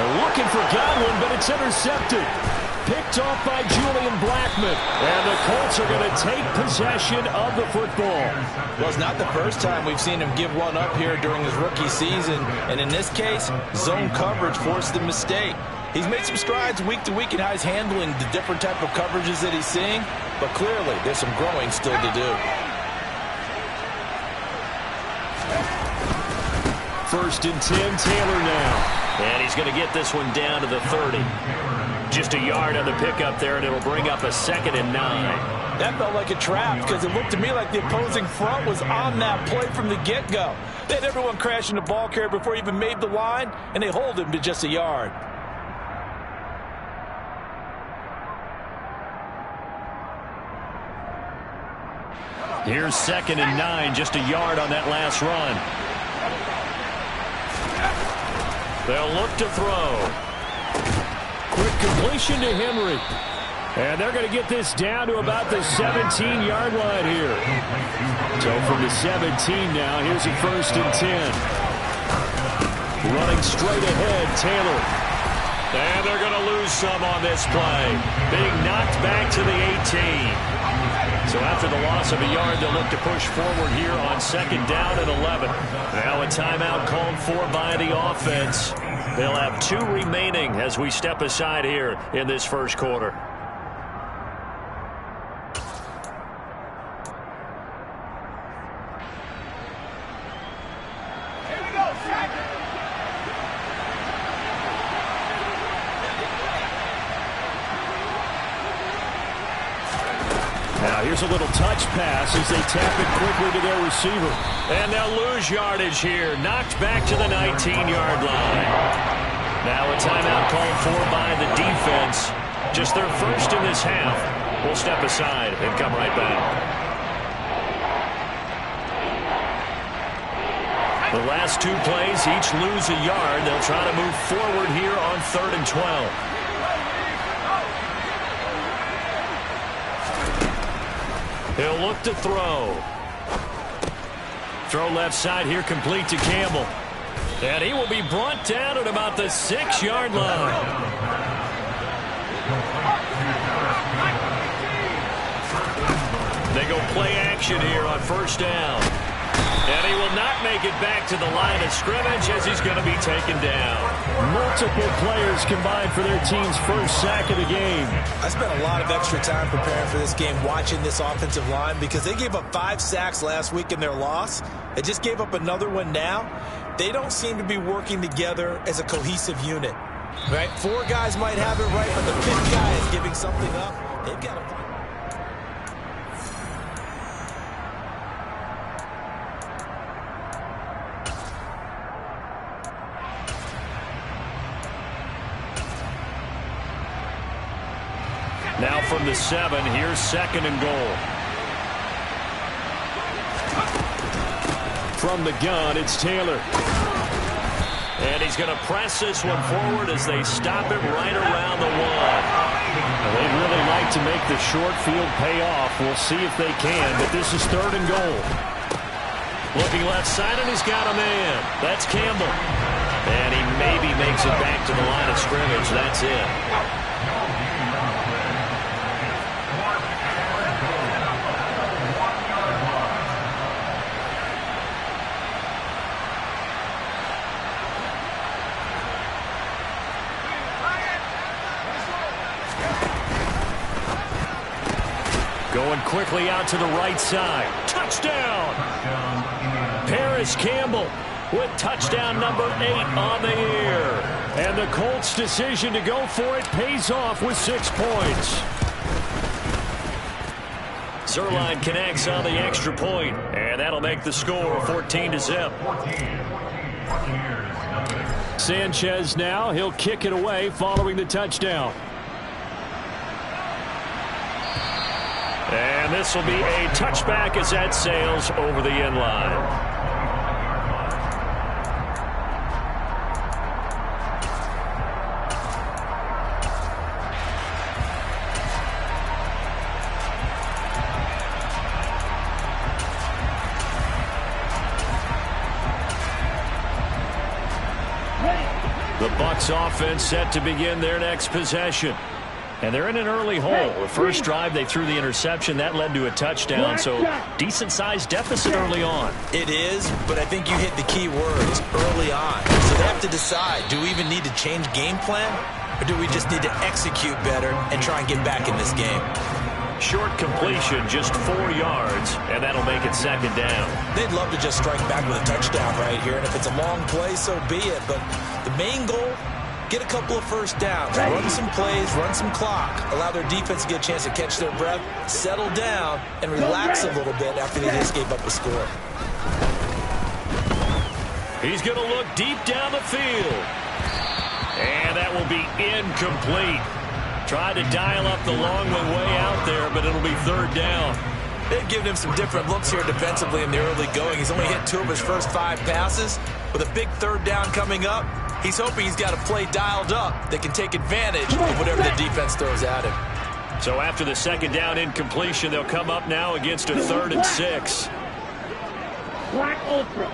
They're looking for Godwin, but it's intercepted. Picked off by Julian Blackmon. And the Colts are going to take possession of the football. Well, it's not the first time we've seen him give one up here during his rookie season. And in this case, zone coverage forced the mistake. He's made some strides week to week in how he's handling the different type of coverages that he's seeing. But clearly, there's some growing still to do. First and 10, Taylor now. And he's going to get this one down to the 30. Just a yard on the pickup there, and it'll bring up a 2nd and 9. That felt like a trap because it looked to me like the opposing front was on that play from the get-go. They had everyone crashing the ball carrier before he even made the line, and they hold him to just a yard. Here's 2nd and 9, just a yard on that last run. They'll look to throw. Quick completion to Henry. And they're going to get this down to about the 17-yard line here. So from the 17 now, here's a 1st and 10. Running straight ahead, Taylor. And they're going to lose some on this play. Being knocked back to the 18. So after the loss of a yard, they'll look to push forward here on 2nd down and 11. Now a timeout called for by the offense. They'll have 2 remaining as we step aside here in this first quarter. Now here's a little touch pass as they tap it quickly to their receiver. And they'll lose yardage here. Knocked back to the 19-yard line. Now a timeout called for by the defense. Just their first in this half. We'll step aside and come right back. The last 2 plays each lose a yard. They'll try to move forward here on 3rd and 12. He'll look to throw. Throw left side here, complete to Campbell. And he will be brought down at about the 6-yard line. They go play action here on 1st down. And he will not make it back to the line of scrimmage as he's going to be taken down. Multiple players combined for their team's first sack of the game. I spent a lot of extra time preparing for this game watching this offensive line because they gave up 5 sacks last week in their loss. They just gave up another one now. They don't seem to be working together as a cohesive unit. Right? 4 guys might have it right, but the 5th guy is giving something up. They've got to find. Now from the 7, here's 2nd and goal. From the gun, it's Taylor. And he's going to press this one forward as they stop it right around the 1. They'd really like to make the short field pay off. We'll see if they can, but this is 3rd and goal. Looking left side, and he's got a man. That's Campbell. And he maybe makes it back to the line of scrimmage. That's it. Going quickly out to the right side. Touchdown! Paris Campbell with touchdown number 8 on the year. And the Colts' decision to go for it pays off with 6 points. Zuerlein connects on the extra point, and that'll make the score 14-0. Sanchez now, he'll kick it away following the touchdown. And this will be a touchback as that sails over the end line. The Bucs offense set to begin their next possession. And they're in an early hole. The first drive, they threw the interception. That led to a touchdown, so decent-sized deficit early on. It is, but I think you hit the key words, early on. So they have to decide, do we even need to change game plan, or do we just need to execute better and try and get back in this game? Short completion, just 4 yards, and that'll make it second down. They'd love to just strike back with a touchdown right here, and if it's a long play, so be it. But the main goal, get a couple of first downs, run some plays, run some clock, allow their defense to get a chance to catch their breath, settle down, and relax a little bit after they just gave up the score. He's going to look deep down the field. And that will be incomplete. Tried to dial up the long way out there, but it'll be third down. They've given him some different looks here defensively in the early going. He's only hit 2 of his first 5 passes. With a big third down coming up, he's hoping he's got a play dialed up that can take advantage of whatever the defense throws at him. So after the second down incompletion, they'll come up now against a 3rd and 6. Black Ultra.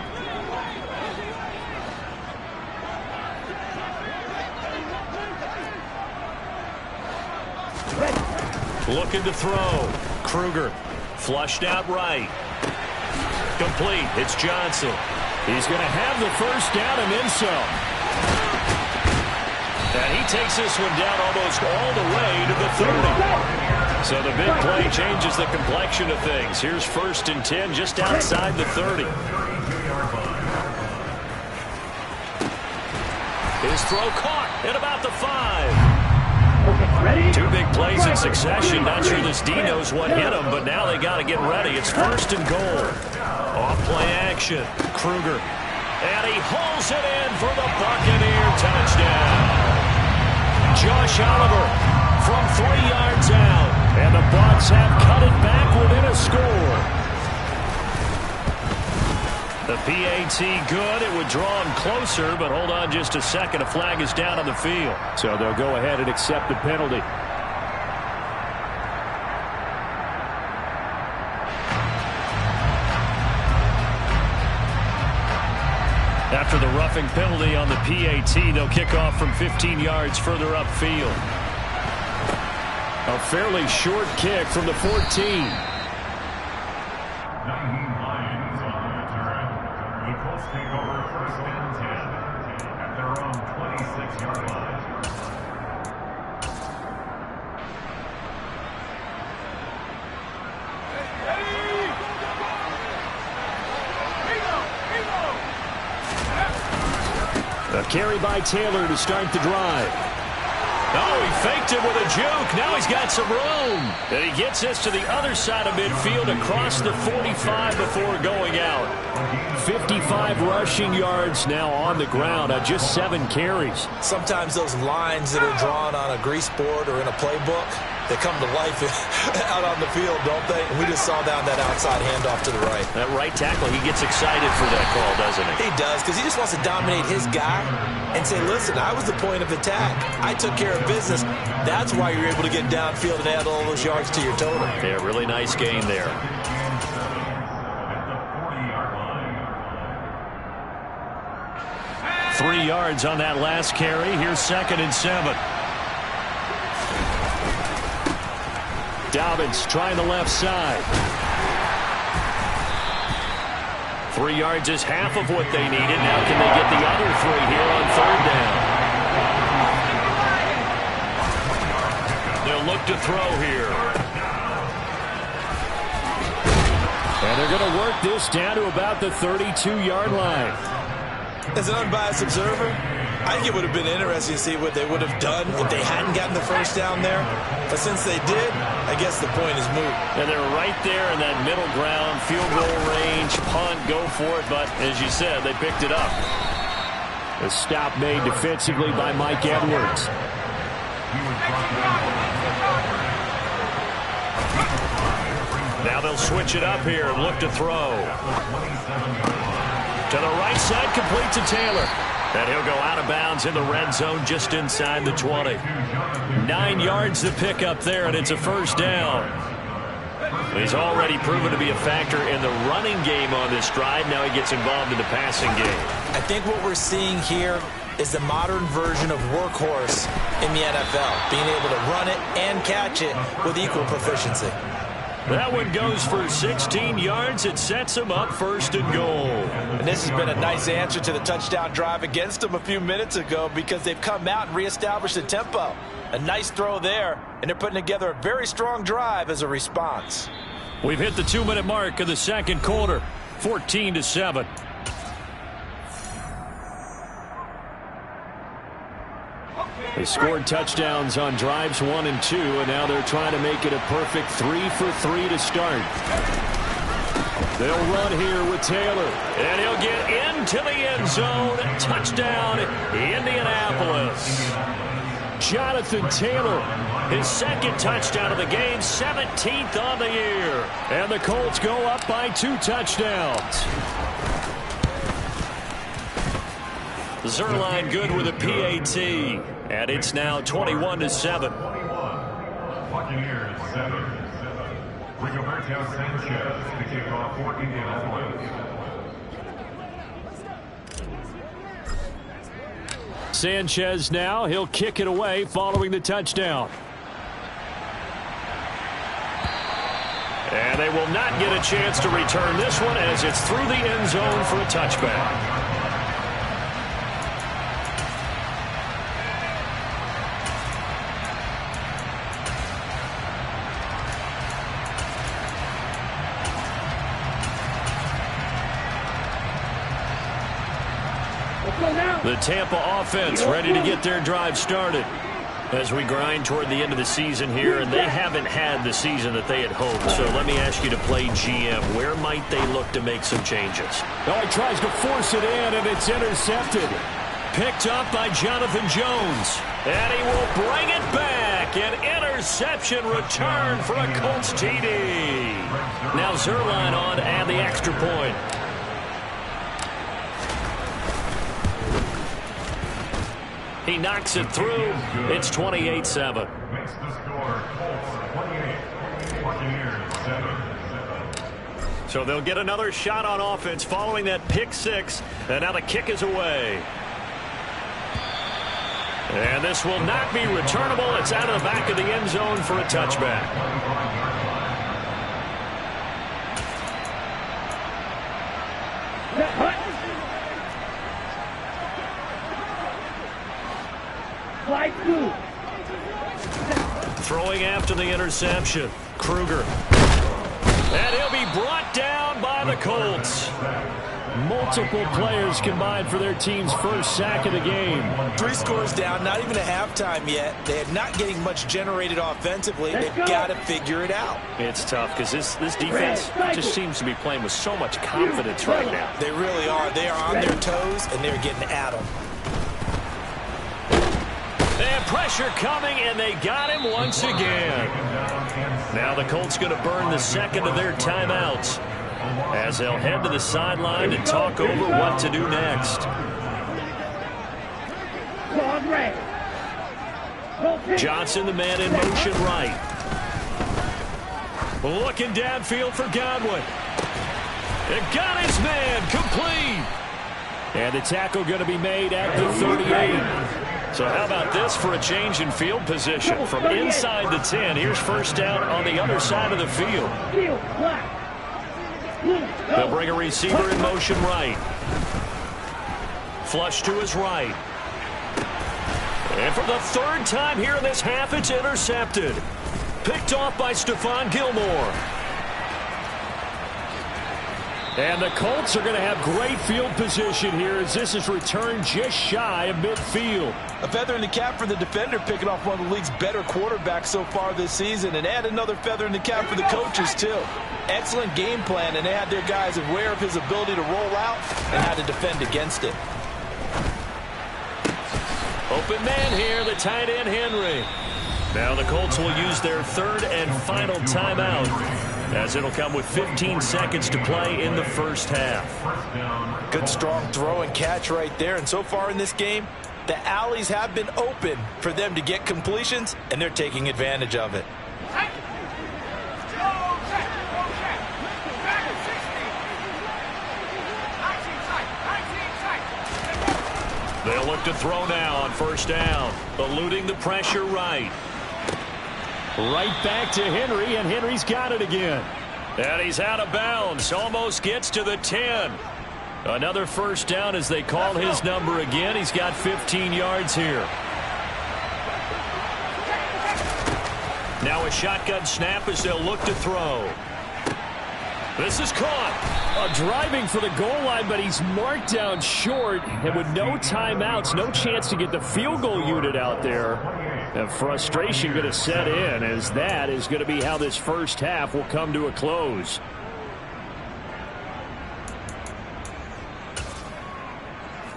Looking to throw. Kruger flushed out right. Complete. It's Johnson. He's going to have the first down and then some. And he takes this one down almost all the way to the 30. So the big play changes the complexion of things. Here's 1st and 10 just outside the 30. His throw caught at about the 5. 2 big plays in succession. Not sure this D knows what hit him, but now they got to get ready. It's 1st and goal. Off play action. Kruger. And he hauls it in for the Buccaneer touchdown. Josh Oliver from 3 yards out. And the Bucs have cut it back within a score. The PAT good. It would draw him closer, but hold on just a second. A flag is down on the field. So they'll go ahead and accept the penalty. After the roughing penalty on the PAT, they'll kick off from 15 yards further upfield. A fairly short kick from the 14. A carry by Taylor to start the drive. Oh, he faked it with a juke. Now he's got some room. And he gets this to the other side of midfield across the 45 before going out. 55 rushing yards now on the ground on just 7 carries. Sometimes those lines that are drawn on a grease board or in a playbook, they come to life out on the field, don't they? And we just saw down that outside handoff to the right. That right tackle, he gets excited for that call, doesn't he? He does, because he just wants to dominate his guy and say, listen, I was the point of attack. I took care of business. That's why you're able to get downfield and add all those yards to your total. Yeah, really nice game there. Three yards on that last carry. Here's 2nd and 7. Dobbins trying the left side. 3 yards is half of what they needed. Now can they get the other 3 here on 3rd down? They'll look to throw here. And they're going to work this down to about the 32-yard line. As an unbiased observer, I think it would have been interesting to see what they would have done if they hadn't gotten the first down there. But since they did, I guess the point is moot. And they're right there in that middle ground, field goal range, punt, go for it. But as you said, they picked it up. A stop made defensively by Mike Edwards. Now they'll switch it up here and look to throw. To the right side, complete to Taylor. And he'll go out of bounds in the red zone just inside the 20. 9 yards to pick up there, and it's a first down. He's already proven to be a factor in the running game on this drive. Now he gets involved in the passing game. I think what we're seeing here is the modern version of workhorse in the NFL, being able to run it and catch it with equal proficiency. That one goes for 16 yards. It sets him up 1st and goal. And this has been a nice answer to the touchdown drive against them a few minutes ago because they've come out and reestablished the tempo. A nice throw there, and they're putting together a very strong drive as a response. We've hit the 2-minute mark of the 2nd quarter, 14-7. They scored touchdowns on drives 1 and 2, and now they're trying to make it a perfect 3 for 3 to start. They'll run here with Taylor, and he'll get into the end zone. Touchdown, Indianapolis. Jonathan Taylor, his 2nd touchdown of the game, 17th on the year. And the Colts go up by 2 touchdowns. Zuerlein good with a PAT, and it's now 21-7. Buccaneers 7. Rigoberto Sanchez to kick off for Indianapolis. Sanchez now, he'll kick it away following the touchdown. And they will not get a chance to return this one as it's through the end zone for a touchback. The Tampa offense ready to get their drive started as we grind toward the end of the season here, and they haven't had the season that they had hoped. So let me ask you to play GM. Where might they look to make some changes? Oh, he tries to force it in, and it's intercepted. Picked up by Jonathan Jones, and he will bring it back. An interception return for a Colts TD. Now Zuerlein on and the extra point. He knocks it through. It's 28-7. Makes the score Colts 28, Buccaneers 7. So they'll get another shot on offense following that pick 6. And now the kick is away. And this will not be returnable. It's out of the back of the end zone for a touchback. Throwing after the interception. Kruger. And he'll be brought down by the Colts. Multiple players combined for their team's first sack of the game. 3 scores down, not even a halftime yet. They're not getting much generated offensively. They've got to figure it out. It's tough because this defense just seems to be playing with so much confidence right now. They really are. They are on their toes, and they're getting at them. They have pressure coming, and they got him once again. Now the Colts going to burn the 2nd of their timeouts as they'll head to the sideline and talk over what to do next. Johnson, the man in motion right. Looking downfield for Godwin. It got his man complete. And the tackle going to be made at the 38. So how about this for a change in field position? From inside the 10, here's first down on the other side of the field. They'll bring a receiver in motion right. Flush to his right. And for the 3rd time here in this half, it's intercepted. Picked off by Stephon Gilmore. And the Colts are going to have great field position here as this is returned just shy of midfield. A feather in the cap for the defender, picking off one of the league's better quarterbacks so far this season, and add another feather in the cap for the coaches, too. Excellent game plan, and they had their guys aware of his ability to roll out and how to defend against it. Open man here, the tight end Henry. Now the Colts will use their 3rd and final timeout, as it'll come with 15 seconds to play in the first half. Good strong throw and catch right there. And so far in this game, the alleys have been open for them to get completions, and they're taking advantage of it. They'll look to throw now on first down. Eluding the pressure right. Right back to Henry, and Henry's got it again. And he's out of bounds. Almost gets to the 10. Another first down as they call his number again. He's got 15 yards here. Now a shotgun snap as they'll look to throw. This is caught. Driving for the goal line, but he's marked down short. And with no timeouts, no chance to get the field goal unit out there. And frustration going to set in, as that is going to be how this first half will come to a close.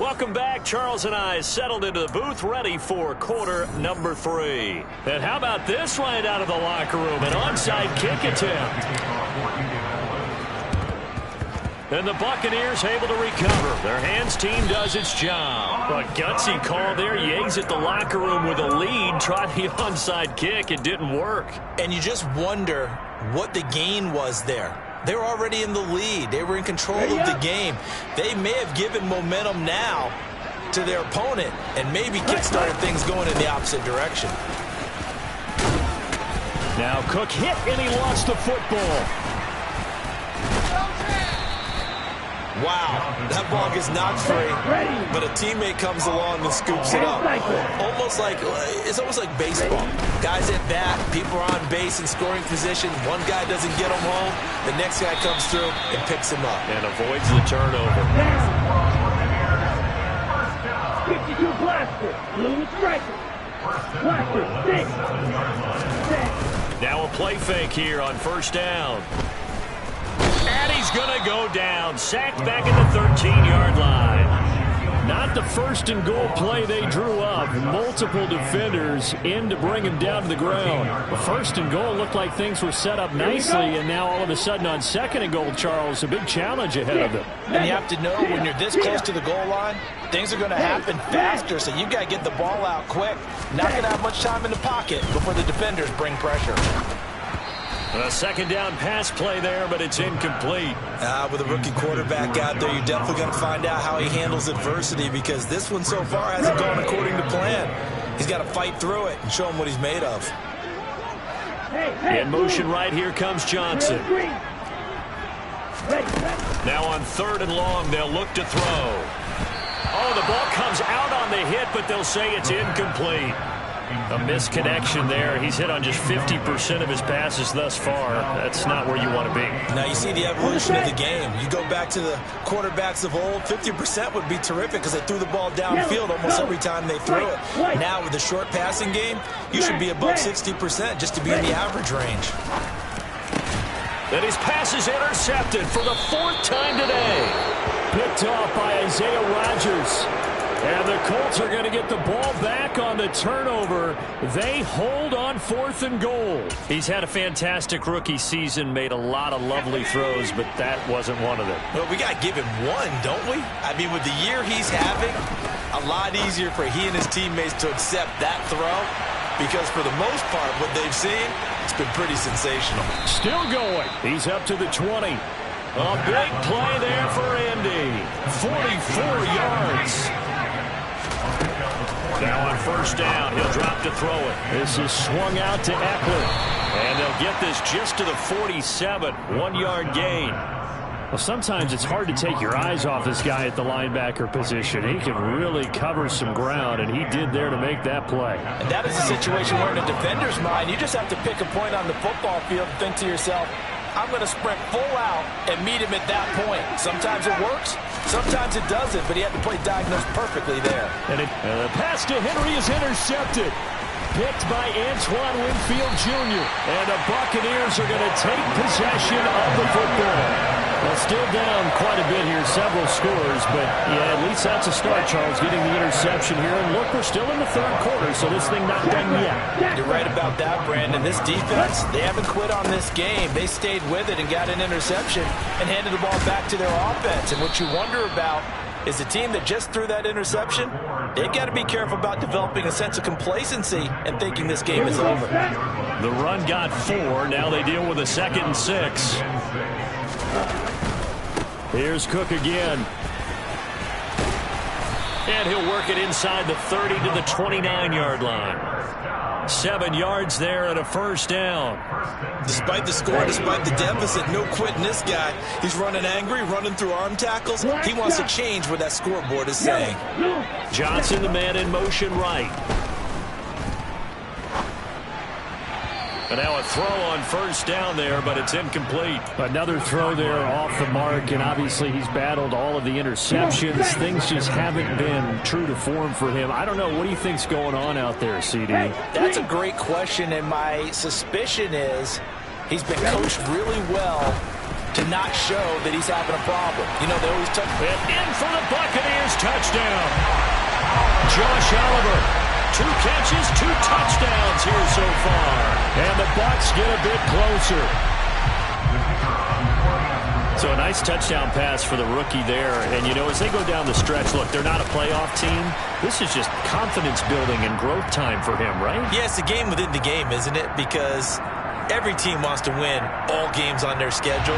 Welcome back. Charles and I settled into the booth, ready for quarter number 3. And how about this right out of the locker room? An onside kick attempt. And the Buccaneers able to recover. Their hands team does its job. A gutsy call there. You exit the locker room with a lead. Try the onside kick. It didn't work. And you just wonder what the gain was there. They were already in the lead. They were in control of the game. They may have given momentum now to their opponent and maybe kickstarted things going in the opposite direction. Now Cook hit and he lost the football. Wow, that ball gets knocked free, but a teammate comes along and scoops it up. It's almost like baseball. Guys at bat, people are on base in scoring position. One guy doesn't get him home, the next guy comes through and picks him up. And avoids the turnover. 52 Blaster, blue striker. Blaster, 6. Now a play fake here on first down. And he's going to go down. Sacked back at the 13-yard line. Not the first and goal play they drew up. Multiple defenders in to bring him down to the ground. The first and goal looked like things were set up nicely, and now all of a sudden on second and goal, Charles, a big challenge ahead of them. And you have to know when you're this close to the goal line, things are going to happen faster, so you've got to get the ball out quick. Not going to have much time in the pocket before the defenders bring pressure. A second down pass play there, but it's incomplete. With a rookie quarterback out there, you're definitely going to find out how he handles adversity, because this one so far hasn't gone according to plan. He's got to fight through it and show him what he's made of. In motion right here comes Johnson. Now on third and long, they'll look to throw. Oh, the ball comes out on the hit, but they'll say it's incomplete. A misconnection there. He's hit on just 50% of his passes thus far. That's not where you want to be. Now you see the evolution of the game. You go back to the quarterbacks of old, 50% would be terrific because they threw the ball downfield almost every time they threw it. Now with the short passing game, you should be above 60% just to be in the average range. And his pass is intercepted for the 4th time today. Picked off by Isaiah Rodgers. And the Colts are going to get the ball back on the turnover. They hold on 4th and goal. He's had a fantastic rookie season, made a lot of lovely throws, but that wasn't one of them. Well, we got to give him one, don't we? I mean, with the year he's having, a lot easier for he and his teammates to accept that throw, because for the most part, what they've seen, it's been pretty sensational. Still going. He's up to the 20. A big play there for Indy. 44 yards. Now on first down, he'll drop to throw it. This is swung out to Eckler. And they'll get this just to the 47, 1-yard gain. Well, sometimes it's hard to take your eyes off this guy at the linebacker position. He can really cover some ground, and he did there to make that play. And that is a situation where in a defender's mind, you just have to pick a point on the football field and think to yourself, I'm going to sprint full out and meet him at that point. Sometimes it works, sometimes it doesn't, but he had to play diagnosed perfectly there. And the pass to Henry is intercepted. Picked by Antoine Winfield Jr. And the Buccaneers are going to take possession of the football. Well, still down quite a bit here, several scores, but yeah, at least that's a start, Charles, getting the interception here. And look, we're still in the 3rd quarter, so this thing not done yet. You're right about that, Brandon. This defense, they haven't quit on this game. They stayed with it and got an interception and handed the ball back to their offense. And what you wonder about is the team that just threw that interception, they've got to be careful about developing a sense of complacency and thinking this game is over. The run got 4. Now they deal with a 2nd and 6. Here's Cook again. And he'll work it inside the 30 to the 29-yard line. 7 yards there and a first down. Despite the score, despite the deficit, no quitting this guy. He's running angry, running through arm tackles. He wants to change what that scoreboard is saying. Johnson, the man in motion right. And now a throw on first down there, but it's incomplete. Another throw there off the mark, and obviously he's battled all of the interceptions. Things just haven't been true to form for him. I don't know. What do you think's going on out there, CD? That's a great question, and my suspicion is he's been coached really well to not show that he's having a problem. You know, they always touch. In for the Buccaneers, touchdown. Josh Oliver. 2 catches, 2 touchdowns here so far. And the Bucs get a bit closer. So a nice touchdown pass for the rookie there. And, you know, as they go down the stretch, look, they're not a playoff team. This is just confidence building and growth time for him, right? Yeah, it's a game within the game, isn't it? Because every team wants to win all games on their schedule.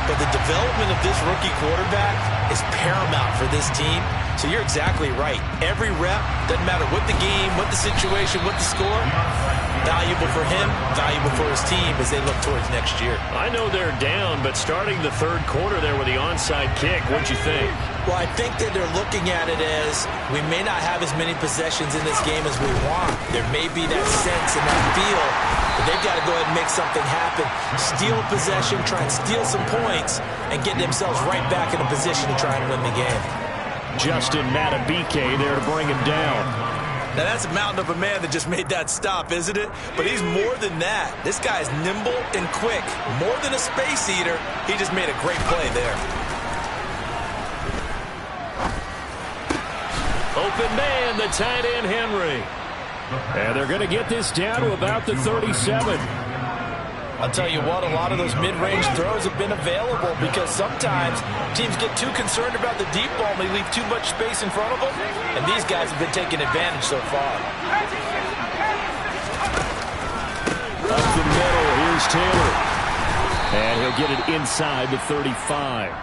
But the development of this rookie quarterback is paramount for this team. So you're exactly right. Every rep, doesn't matter what the game, what the situation, what the score, valuable for him, valuable for his team as they look towards next year. I know they're down, but starting the third quarter there with the onside kick, what'd you think? Well, I think that they're looking at it as we may not have as many possessions in this game as we want. There may be that sense and that feel, but they've got to go ahead and make something happen. Steal a possession, try and steal some points, and get themselves right back in a position to try and win the game. Justin Matabike there to bring him down. Now, that's a mountain of a man that just made that stop, isn't it? But he's more than that. This guy's nimble and quick. More than a space eater, he just made a great play there. Open man, the tight end, Henry. And they're going to get this down to about the 37. I'll tell you what, a lot of those mid-range throws have been available because sometimes teams get too concerned about the deep ball and they leave too much space in front of them, and these guys have been taking advantage so far. Up the middle, here's Taylor. And he'll get it inside the 35.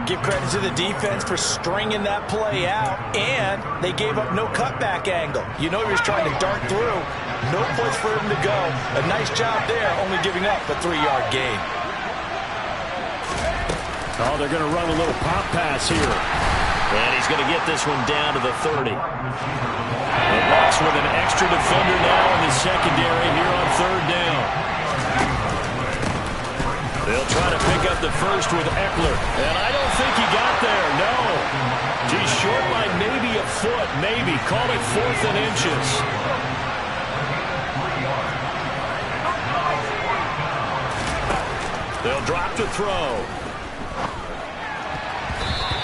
Give credit to the defense for stringing that play out, and they gave up no cutback angle. You know he was trying to dart through. No place for him to go. A nice job there, only giving up a 3-yard gain. Oh, they're going to run a little pop pass here. And he's going to get this one down to the 30. The Bucs with an extra defender now in the secondary here on third down. They'll try to pick up the first with Eckler. And I don't think he got there, no. He's short by maybe a foot, maybe. Call it 4th and inches. They'll drop to throw.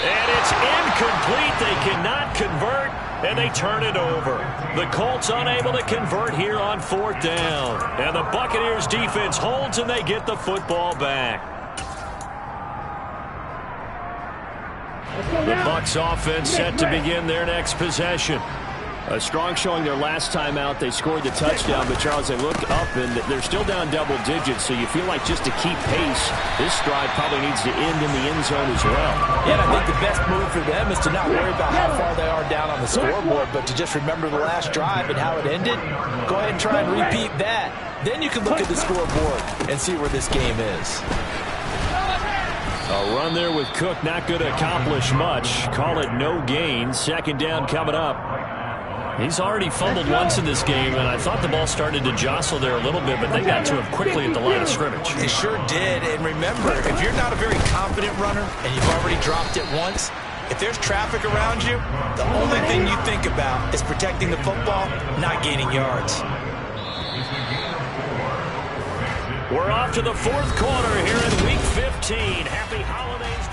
And it's incomplete. They cannot convert, and they turn it over. The Colts unable to convert here on 4th down. And the Buccaneers defense holds, and they get the football back. The Bucs offense set to begin their next possession. A strong showing their last time out. They scored the touchdown, but Charles, they look up and they're still down double digits, so you feel like just to keep pace, this drive probably needs to end in the end zone as well. Yeah, and I think the best move for them is to not worry about how far they are down on the scoreboard, but to just remember the last drive and how it ended. Go ahead and try and repeat that. Then you can look at the scoreboard and see where this game is. A run there with Cook, not going to accomplish much. Call it no gain. 2nd down coming up. He's already fumbled once in this game, and I thought the ball started to jostle there a little bit, but they got to him quickly at the line of scrimmage. They sure did, and remember, if you're not a very confident runner and you've already dropped it once, if there's traffic around you, the only thing you think about is protecting the football, not gaining yards. We're off to the 4th quarter here in Week 15. Happy holidays.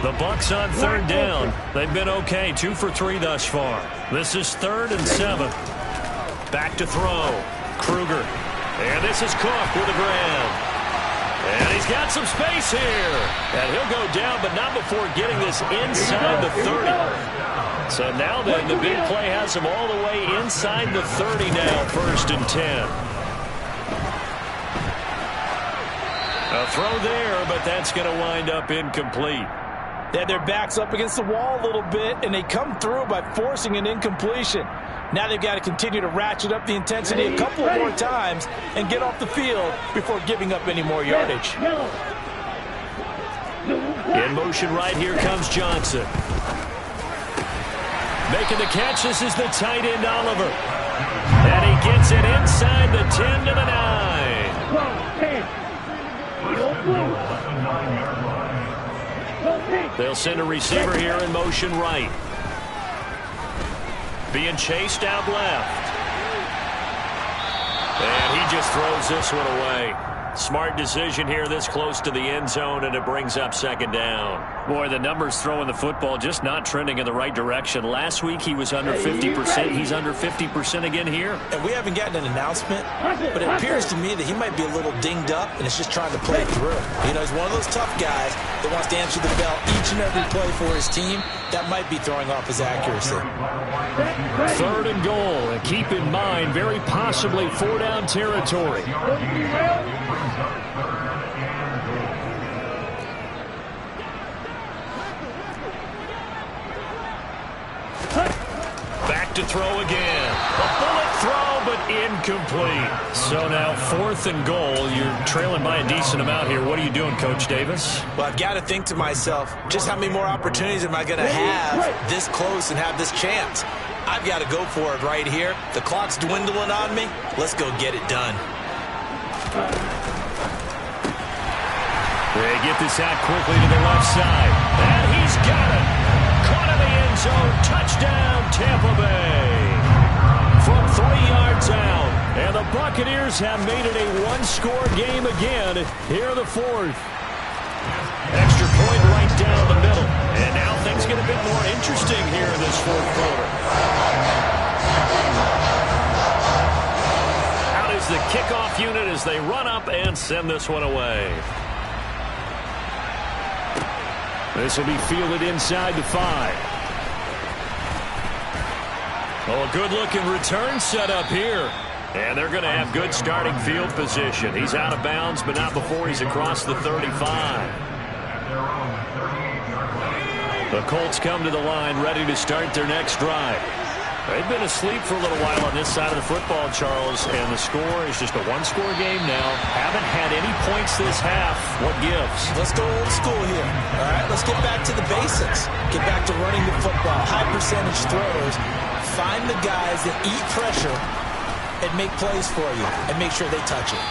The Bucs on 3rd down. They've been okay, 2 for 3 thus far. This is 3rd and 7. Back to throw. Kruger. And this is Cook with the ground. And he's got some space here. And he'll go down, but not before getting this inside the 30. So now then, the big play has him all the way inside the 30 now, 1st and 10. throw there, but that's going to wind up incomplete. They had their backs up against the wall a little bit, and they come through by forcing an incompletion. Now they've got to continue to ratchet up the intensity a couple more times and get off the field before giving up any more yardage. In motion right here comes Johnson. Making the catch, this is the tight end Oliver. And he gets it inside the 10 to the 9. They'll send a receiver here in motion right. Being chased out left. And he just throws this one away. Smart decision here this close to the end zone, and it brings up second down. Boy, the numbers throwing the football just not trending in the right direction. Last week he was under 50%. He's under 50% again here. And we haven't gotten an announcement, but it appears to me that he might be a little dinged up and is just trying to play through. You know, he's one of those tough guys that wants to answer the bell each and every play for his team. That might be throwing off his accuracy. 3rd and goal, and keep in mind, very possibly 4-down territory. Back to throw again. A bullet throw, but incomplete. So now 4th and goal. You're trailing by a decent amount here. What are you doing, Coach Davis? Well, I've got to think to myself, just how many more opportunities am I going to have this close and have this chance? I've got to go for it right here. The clock's dwindling on me. Let's go get it done. They get this out quickly to the left side. And he's got it. Caught in the end zone. Touchdown, Tampa Bay. From 3 yards out. And the Buccaneers have made it a one-score game again here in the 4th. Extra point right down the middle. And now things get a bit more interesting here in this 4th quarter. Out is the kickoff unit as they run up and send this one away. This will be fielded inside the 5. Oh, a good-looking return set up here. And they're going to have good starting field position. He's out of bounds, but not before he's across the 35. The Colts come to the line ready to start their next drive. They've been asleep for a little while on this side of the football, Charles, and the score is just a one-score game now. Haven't had any points this half. What gives? Let's go old school here. All right, let's get back to the basics. Get back to running the football, high percentage throws. Find the guys that eat pressure and make plays for you and make sure they touch it.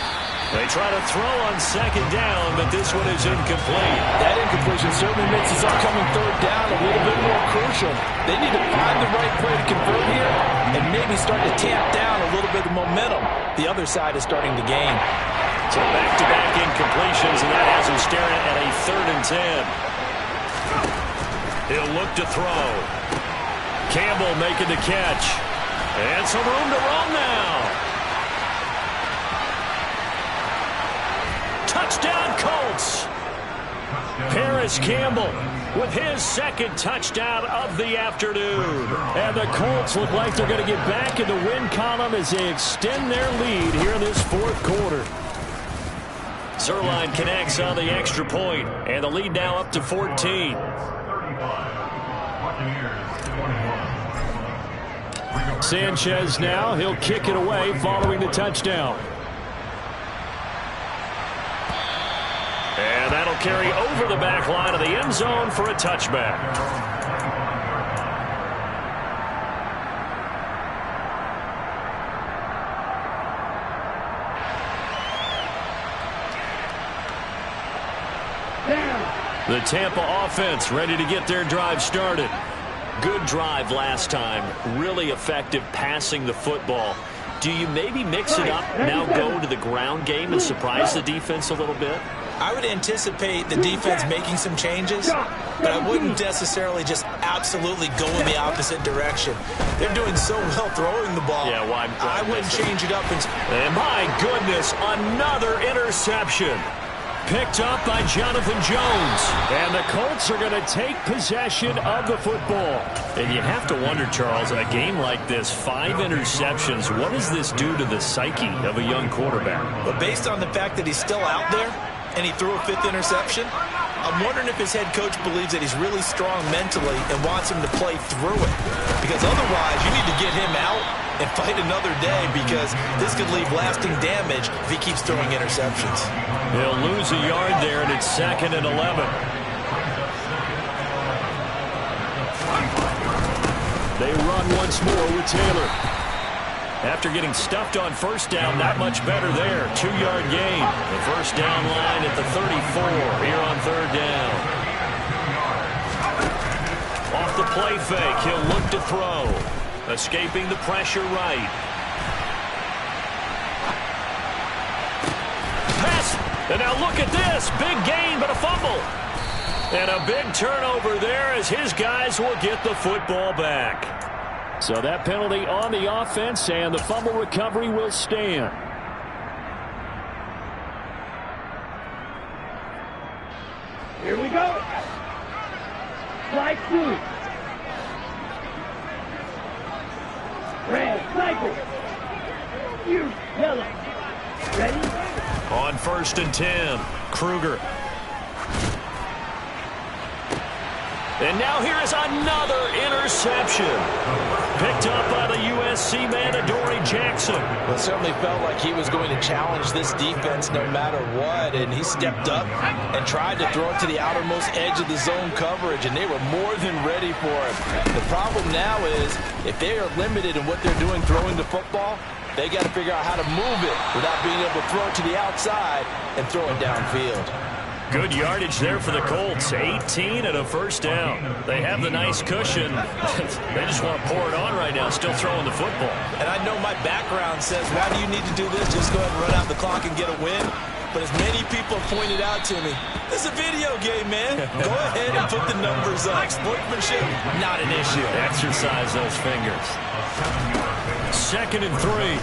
They try to throw on second down, but this one is incomplete. That incompletion certainly makes this upcoming 3rd down a little bit more crucial. They need to find the right play to convert here and maybe start to tamp down a little bit of momentum. The other side is starting to gain. So back-to-back incompletions, and that has him staring at a 3rd and 10. He'll look to throw. Campbell making the catch. And some room to run now. Touchdown, Colts. Paris Campbell with his 2nd touchdown of the afternoon. And the Colts look like they're going to get back in the win column as they extend their lead here in this 4th quarter. Zuerlein connects on the extra point, and the lead now up to 14. Sanchez now, he'll kick it away following the touchdown. And that'll carry over the back line of the end zone for a touchback. The Tampa offense ready to get their drive started. Good drive last time. Really effective passing the football. Do you maybe mix it up, now go to the ground game and surprise the defense a little bit? I would anticipate the defense making some changes, but I wouldn't necessarily just absolutely go in the opposite direction. They're doing so well throwing the ball. Yeah, why I wouldn't change it up. And my goodness, another interception. Picked up by Jonathan Jones. And the Colts are going to take possession of the football. And you have to wonder, Charles, a game like this, 5 interceptions, what does this do to the psyche of a young quarterback? But based on the fact that he's still out there and he threw a 5th interception. I'm wondering if his head coach believes that he's really strong mentally and wants him to play through it. Because otherwise, you need to get him out and fight another day, because this could leave lasting damage if he keeps throwing interceptions. He'll lose a yard there, and it's 2nd and 11. They run once more with Taylor. After getting stuffed on first down, not much better there. 2-yard gain. The first down line at the 34 here on 3rd down. Off the play fake, he'll look to throw. Escaping the pressure right. Pass! And now look at this. Big gain, but a fumble. And a big turnover there as his guys will get the football back. So that penalty on the offense, and the fumble recovery will stand. Here we go. Slide 2. Red, cycle. You, yellow. Ready? On 1st and 10, Kruger. And now here is another interception. Picked up by the USC man, Adoree Jackson. Well, it certainly felt like he was going to challenge this defense no matter what, and he stepped up and tried to throw it to the outermost edge of the zone coverage, and they were more than ready for it. The problem now is, if they are limited in what they're doing throwing the football, they got to figure out how to move it without being able to throw it to the outside and throw it downfield. Good yardage there for the Colts. 18 and a first down. They have the nice cushion. They just want to pour it on right now, still throwing the football. And I know my background says, why do you need to do this? Just go ahead and run out the clock and get a win. But as many people have pointed out to me, this is a video game, man. Go ahead and put the numbers up. Sportsmanship, not an issue. Exercise those fingers. 2nd and 3.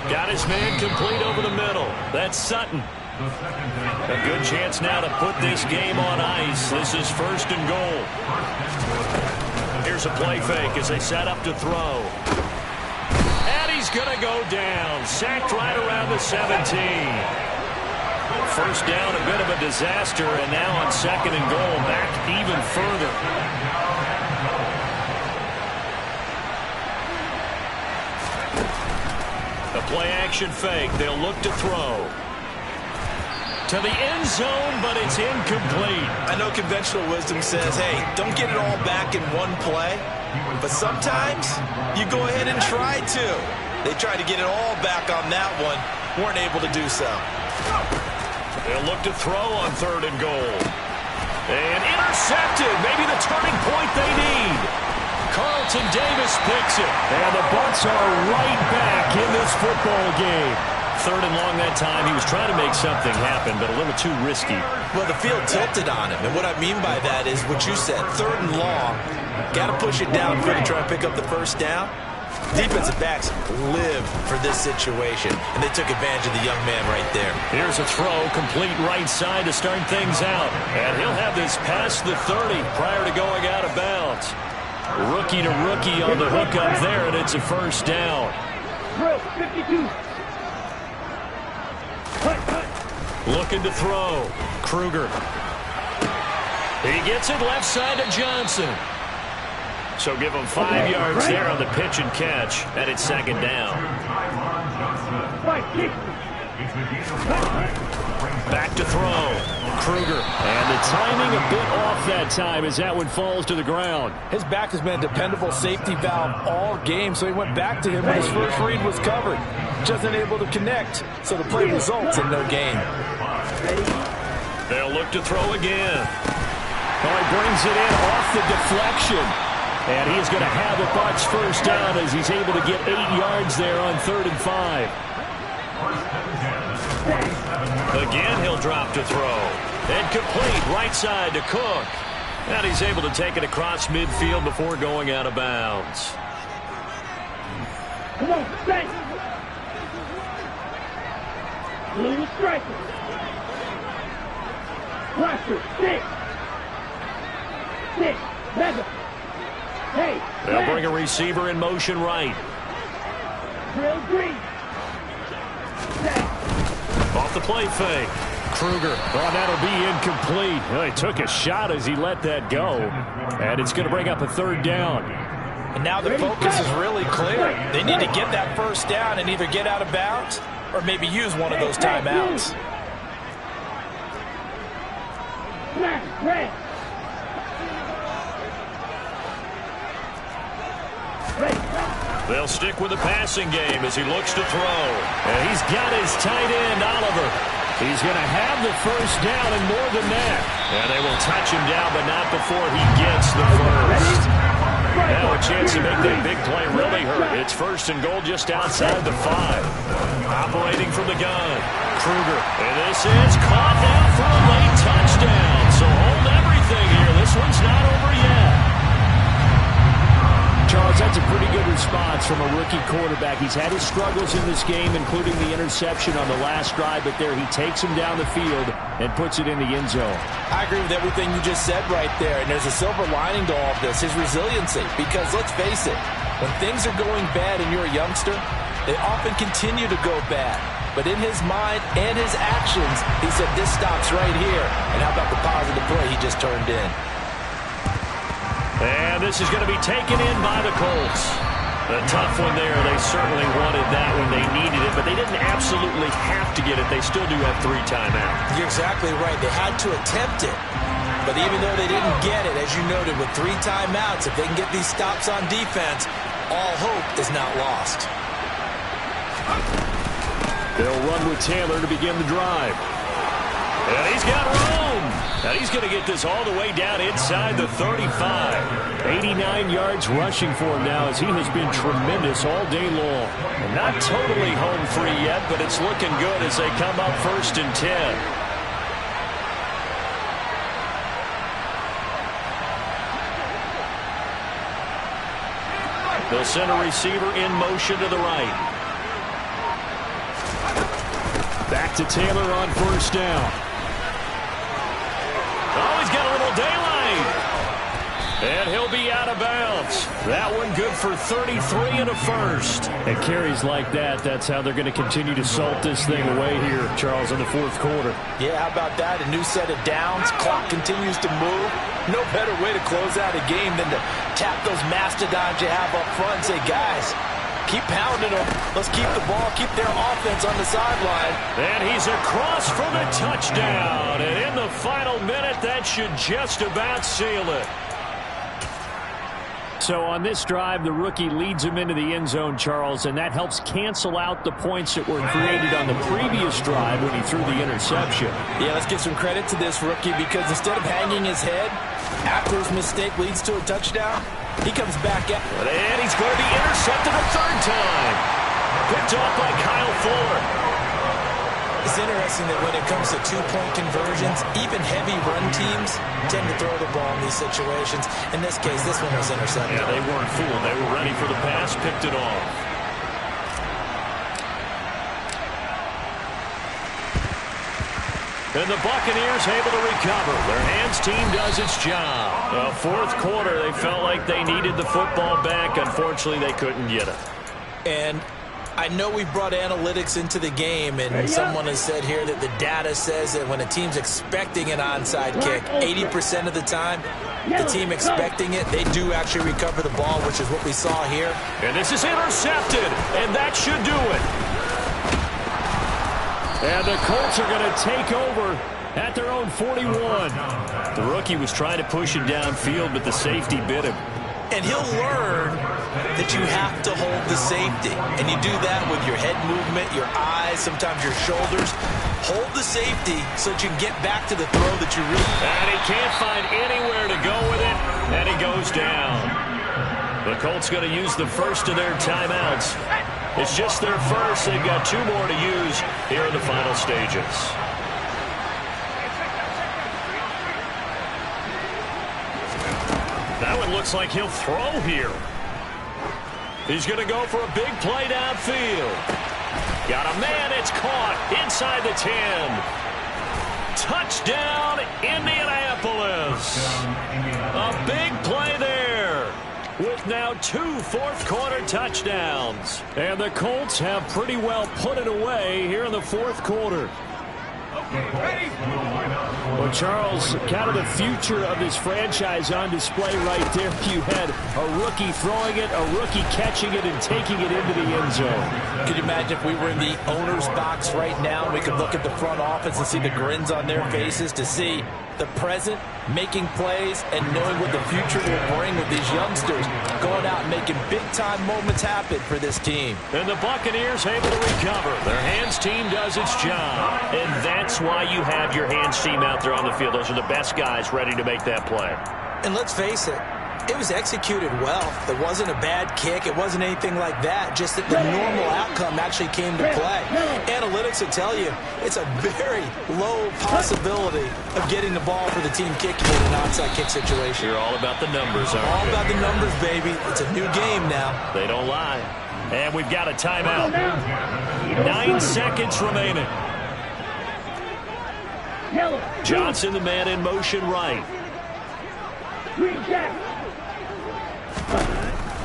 Got his man complete over the middle. That's Sutton. A good chance now to put this game on ice. This is 1st and goal. Here's a play fake as they set up to throw. And he's going to go down. Sacked right around the 17. First down, a bit of a disaster, and now on 2nd and goal, back even further. A play-action fake. They'll look to throw. To the end zone, but it's incomplete. I know conventional wisdom says, hey, don't get it all back in one play. But sometimes you go ahead and try to. They tried to get it all back on that one. Weren't able to do so. They'll look to throw on 3rd and goal. And intercepted. Maybe the turning point they need. Carlton Davis picks it. And the Bucs are right back in this football game. 3rd and long that time. He was trying to make something happen, but a little too risky. Well, the field tilted on him. And what I mean by that is what you said. 3rd and long. Got to push it downfield to try and pick up the first down. Defensive backs live for this situation, and they took advantage of the young man right there. Here's a throw, complete right side to start things out. And he'll have this past the 30 prior to going out of bounds. Rookie to rookie on the hookup there, and it's a first down. 52. Looking to throw. Kruger. He gets it left side to Johnson. So give him 5 yards there on the pitch and catch, and it's 2nd down. Back to throw. Kruger. And the timing a bit off that time as that one falls to the ground. His back has been a dependable safety valve all game, so he went back to him when his first read was covered. Just unable to connect, so the play results in no gain. They'll look to throw again. Oh, he brings it in off the deflection. And he's going to have the Bucs first down as he's able to get 8 yards there on 3rd and 5. Again, he'll drop to throw. And complete right side to Cook. And he's able to take it across midfield before going out of bounds. Come on, set. Blue striker. Blaster, 6. Mega. Hey. They'll bring a receiver in motion right. Drill green. Set. On off the play fake. Kruger. Oh, that'll be incomplete. Well, he took a shot as he let that go. And it's going to bring up a third down. And now the focus is really clear. They need to get that first down and either get out of bounds or maybe use one of those timeouts. They'll stick with the passing game as he looks to throw. And he's got his tight end, Oliver. He's going to have the first down and more than that. And they will touch him down, but not before he gets the first. Now a chance to make that big play really hurt. It's first and goal just outside the 5. Operating from the gun. Kruger. And this is caught now for a late touchdown. So hold everything here. This one's not over yet. Charles, that's a pretty good response from a rookie quarterback. He's had his struggles in this game, including the interception on the last drive, but there he takes him down the field and puts it in the end zone. I agree with everything you just said right there, and there's a silver lining to all of this, his resiliency. Because let's face it, when things are going bad and you're a youngster, they often continue to go bad. But in his mind and his actions, he said, this stops right here. And how about the positive play he just turned in? And this is going to be taken in by the Colts. A tough one there. They certainly wanted that when they needed it, but they didn't absolutely have to get it. They still do have 3 timeouts. You're exactly right. They had to attempt it. But even though they didn't get it, as you noted, with 3 timeouts, if they can get these stops on defense, all hope is not lost. They'll run with Taylor to begin the drive. And he's got room. And he's going to get this all the way down inside the 35. 89 yards rushing for him now as he has been tremendous all day long. And not totally home free yet, but it's looking good as they come up 1st and 10. They'll send a receiver in motion to the right. Back to Taylor on 1st down. Oh, he's got a little daylight. And he'll be out of bounds. That one good for 33 and a first. And carries like that, that's how they're going to continue to salt this thing away here, Charles, in the 4th quarter. Yeah, how about that? A new set of downs. Clock continues to move. No better way to close out a game than to tap those mastodons you have up front and say, guys, keep pounding them. Let's keep the ball, keep their offense on the sideline. And he's across for the touchdown. And in the final minute, that should just about seal it. So on this drive, the rookie leads him into the end zone, Charles, and that helps cancel out the points that were created on the previous drive when he threw the interception. Yeah, let's give some credit to this rookie because instead of hanging his head after his mistake leads to a touchdown, he comes back out. And he's going to be intercepted a 3rd time. Picked off by Kyle Fuller. It's interesting that when it comes to 2-point conversions, even heavy run teams tend to throw the ball in these situations. In this case, this one was intercepted. Yeah, they weren't fooled. They were ready for the pass, picked it off. And the Buccaneers able to recover. Their hands team does its job. 4th quarter, they felt like they needed the football back. Unfortunately, they couldn't get it. And I know we brought analytics into the game, and someone has said here that the data says that when a team's expecting an onside kick, 80% of the time, the team expecting it, they do actually recover the ball, which is what we saw here. And this is intercepted, and that should do it. And the Colts are going to take over at their own 41. The rookie was trying to push him downfield, but the safety bit him. And he'll learn that you have to hold the safety. And you do that with your head movement, your eyes, sometimes your shoulders. Hold the safety so that you can get back to the throw that you read. And he can't find anywhere to go with it, and he goes down. The Colts going to use the first of their timeouts. It's just their first. They've got 2 more to use here in the final stages. That one looks like he'll throw here. He's going to go for a big play downfield. Got a man, it's caught inside the 10. Touchdown, Indianapolis. A big play there with now 2 fourth-quarter touchdowns. And the Colts have pretty well put it away here in the 4th quarter. Well, Charles, kind of the future of this franchise on display right there. You had a rookie throwing it, a rookie catching it, and taking it into the end zone. Could you imagine if we were in the owner's box right now and we could look at the front office and see the grins on their faces, to see the present making plays and knowing what the future will bring with these youngsters going out and making big-time moments happen for this team. And the Buccaneers able to recover. Their hands team does its job. And that's why you have your hands team out there on the field. Those are the best guys ready to make that play. And let's face it, it was executed well. It wasn't a bad kick. It wasn't anything like that. Just that the normal outcome actually came to play. Analytics will tell you it's a very low possibility of getting the ball for the team kicking in an onside kick situation. You're all about the numbers, aren't you? All about the numbers, baby. It's a new game now. They don't lie. And we've got a timeout. 9 seconds remaining. Johnson, the man in motion right.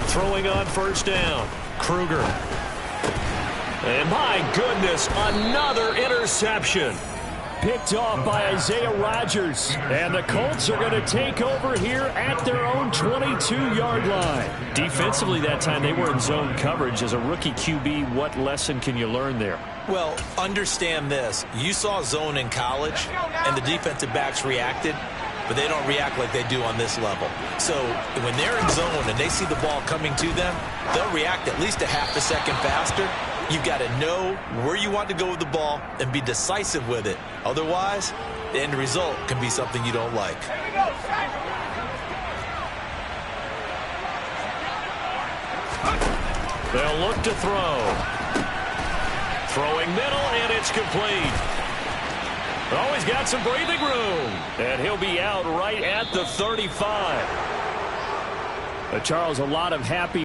Throwing on first down. Kruger. And my goodness, another interception. Picked off by Isaiah Rodgers. And the Colts are going to take over here at their own 22-yard line. Defensively that time, they were in zone coverage. As a rookie QB, what lesson can you learn there? Well, understand this. You saw zone in college, and the defensive backs reacted, but they don't react like they do on this level. So when they're in zone and they see the ball coming to them, they'll react at least a half a second faster. You've got to know where you want to go with the ball and be decisive with it. Otherwise, the end result can be something you don't like. They'll look to throw. Throwing middle, and it's complete. Oh, he's got some breathing room. And he'll be out right at the 35. Charles, a lot of happy